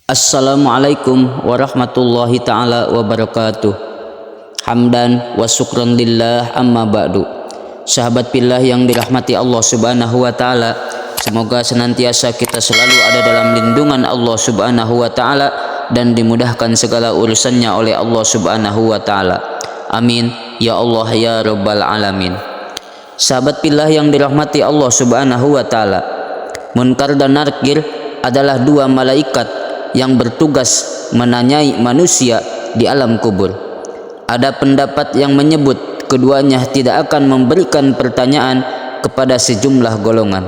Assalamualaikum warahmatullahi ta'ala wabarakatuh. Hamdan wa syukran lillah amma ba'du. Sahabat billah yang dirahmati Allah subhanahu wa ta'ala, semoga senantiasa kita selalu ada dalam lindungan Allah subhanahu wa ta'ala dan dimudahkan segala urusannya oleh Allah subhanahu wa ta'ala. Amin ya Allah ya rabbal alamin. Sahabat billah yang dirahmati Allah subhanahu wa ta'ala, Munkar dan Nakir adalah dua malaikat yang bertugas menanyai manusia di alam kubur. Ada pendapat yang menyebut keduanya tidak akan memberikan pertanyaan kepada sejumlah golongan.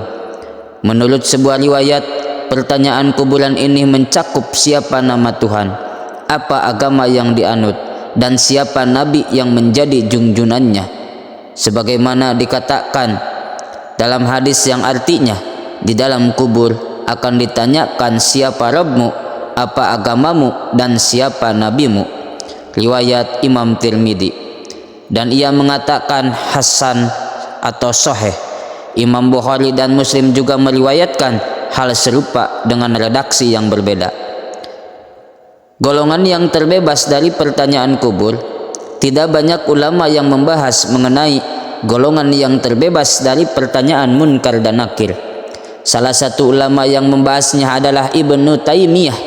Menurut sebuah riwayat, pertanyaan kuburan ini mencakup siapa nama Tuhan, apa agama yang dianut, dan siapa nabi yang menjadi junjunannya. Sebagaimana dikatakan dalam hadis yang artinya, di dalam kubur akan ditanyakan siapa Rabbmu, apa agamamu, dan siapa nabimu. Riwayat Imam Tirmidzi. Dan ia mengatakan hasan atau sahih. Imam Bukhari dan Muslim juga meriwayatkan hal serupa dengan redaksi yang berbeda. Golongan yang terbebas dari pertanyaan kubur, tidak banyak ulama yang membahas mengenai golongan yang terbebas dari pertanyaan Munkar dan Nakir. Salah satu ulama yang membahasnya adalah Ibnu Taimiyah,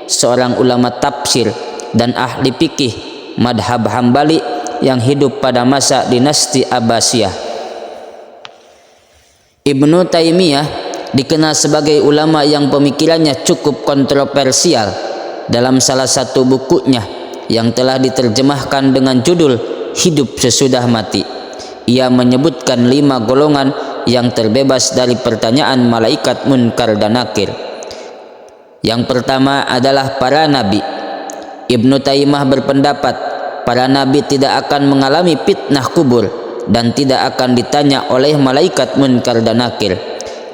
seorang ulama tafsir dan ahli fikih madhab Hambali yang hidup pada masa dinasti Abbasiyah. Ibnu Taimiyah dikenal sebagai ulama yang pemikirannya cukup kontroversial. Dalam salah satu bukunya yang telah diterjemahkan dengan judul Hidup Sesudah Mati, ia menyebutkan 5 golongan yang terbebas dari pertanyaan malaikat Munkar dan Nakir. Yang pertama adalah para nabi. Ibnu Taimiyah berpendapat para nabi tidak akan mengalami fitnah kubur dan tidak akan ditanya oleh malaikat Munkar dan Nakir,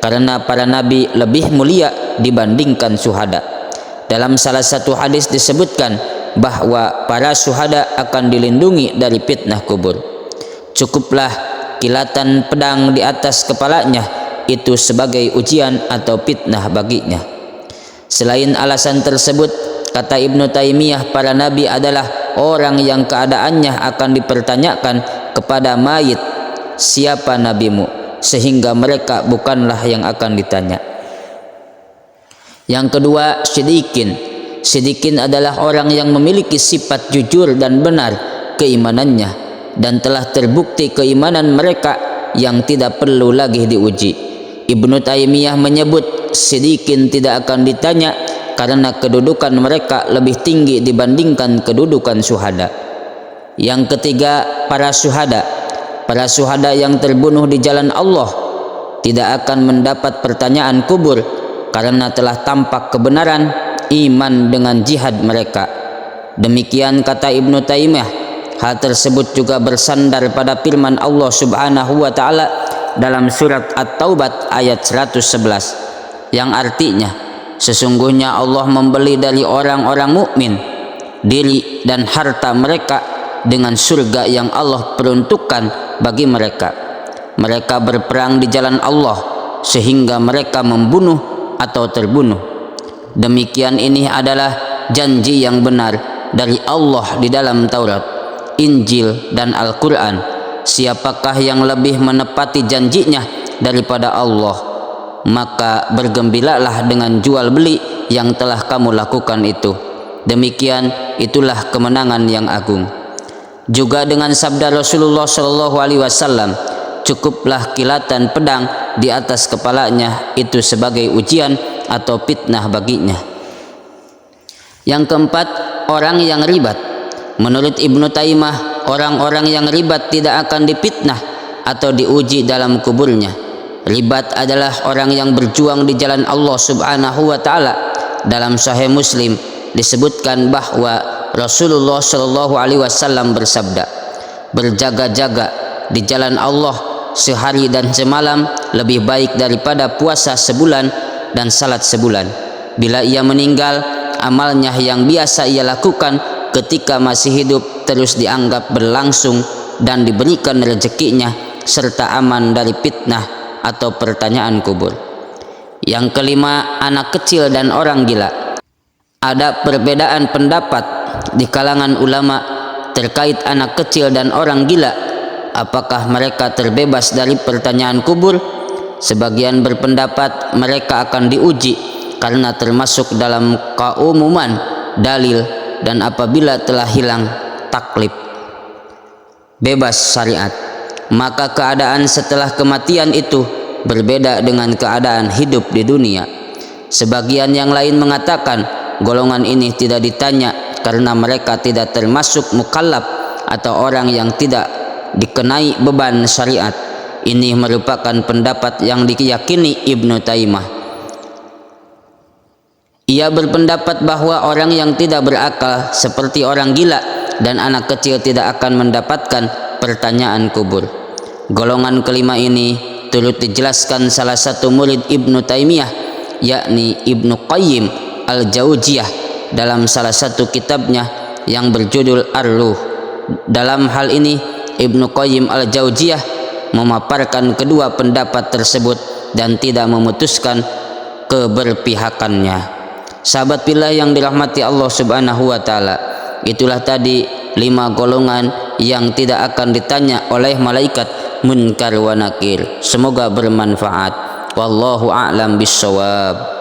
karena para nabi lebih mulia dibandingkan syuhada. Dalam salah satu hadis disebutkan bahwa para syuhada akan dilindungi dari fitnah kubur. Cukuplah kilatan pedang di atas kepalanya itu sebagai ujian atau fitnah baginya. Selain alasan tersebut, kata Ibnu Taimiyah, para nabi adalah orang yang keadaannya akan dipertanyakan kepada mayit, siapa nabimu, sehingga mereka bukanlah yang akan ditanya. Yang kedua, Siddiqin. Siddiqin adalah orang yang memiliki sifat jujur dan benar keimanannya, dan telah terbukti keimanan mereka yang tidak perlu lagi diuji. Ibnu Taimiyah menyebut Siddiqin tidak akan ditanya karena kedudukan mereka lebih tinggi dibandingkan kedudukan syuhada. Yang ketiga, para syuhada. Para syuhada yang terbunuh di jalan Allah tidak akan mendapat pertanyaan kubur karena telah tampak kebenaran iman dengan jihad mereka. Demikian kata Ibnu Taimiyah. Hal tersebut juga bersandar pada firman Allah Subhanahu wa taala dalam surat At-Taubah ayat 111 yang artinya, sesungguhnya Allah membeli dari orang-orang mukmin diri dan harta mereka dengan surga yang Allah peruntukkan bagi mereka. Mereka berperang di jalan Allah sehingga mereka membunuh atau terbunuh. Demikian ini adalah janji yang benar dari Allah di dalam Taurat, Injil, dan Al-Quran. Siapakah yang lebih menepati janjinya daripada Allah? Maka bergembiralah dengan jual beli yang telah kamu lakukan itu. Demikian itulah kemenangan yang agung. Juga dengan sabda Rasulullah SAW, cukuplah kilatan pedang di atas kepalanya itu sebagai ujian atau fitnah baginya. Yang keempat, orang yang ribat. Menurut Ibnu Taimiyah, orang-orang yang ribat tidak akan difitnah atau diuji dalam kuburnya. Ribat adalah orang yang berjuang di jalan Allah Subhanahu wa taala. Dalam Sahih Muslim disebutkan bahwa Rasulullah Shallallahu alaihi wasallam bersabda, "Berjaga-jaga di jalan Allah sehari dan semalam lebih baik daripada puasa sebulan dan salat sebulan. Bila ia meninggal, amalnya yang biasa ia lakukan ketika masih hidup terus dianggap berlangsung dan diberikan rezekinya serta aman dari fitnah atau pertanyaan kubur. Yang kelima, anak kecil dan orang gila. Ada perbedaan pendapat di kalangan ulama terkait anak kecil dan orang gila. Apakah mereka terbebas dari pertanyaan kubur? Sebagian berpendapat mereka akan diuji karena termasuk dalam keumuman dalil, dan apabila telah hilang taklif bebas syariat, maka keadaan setelah kematian itu berbeda dengan keadaan hidup di dunia. Sebagian yang lain mengatakan golongan ini tidak ditanya karena mereka tidak termasuk mukallaf atau orang yang tidak dikenai beban syariat. Ini merupakan pendapat yang diyakini Ibnu Taimiyah. Ia berpendapat bahwa orang yang tidak berakal seperti orang gila dan anak kecil tidak akan mendapatkan pertanyaan kubur. Golongan kelima ini turut dijelaskan salah satu murid Ibnu Taimiyah, yakni Ibnu Qayyim al-Jauziyah, dalam salah satu kitabnya yang berjudul Ar-Ruh. Dalam hal ini Ibnu Qayyim al-Jauziyah memaparkan kedua pendapat tersebut dan tidak memutuskan keberpihakannya. Sahabat fillah yang dirahmati Allah Subhanahu wa taala, itulah tadi 5 golongan yang tidak akan ditanya oleh malaikat munkar wa nakir. Semoga bermanfaat. Wallahu a'lam bissawab.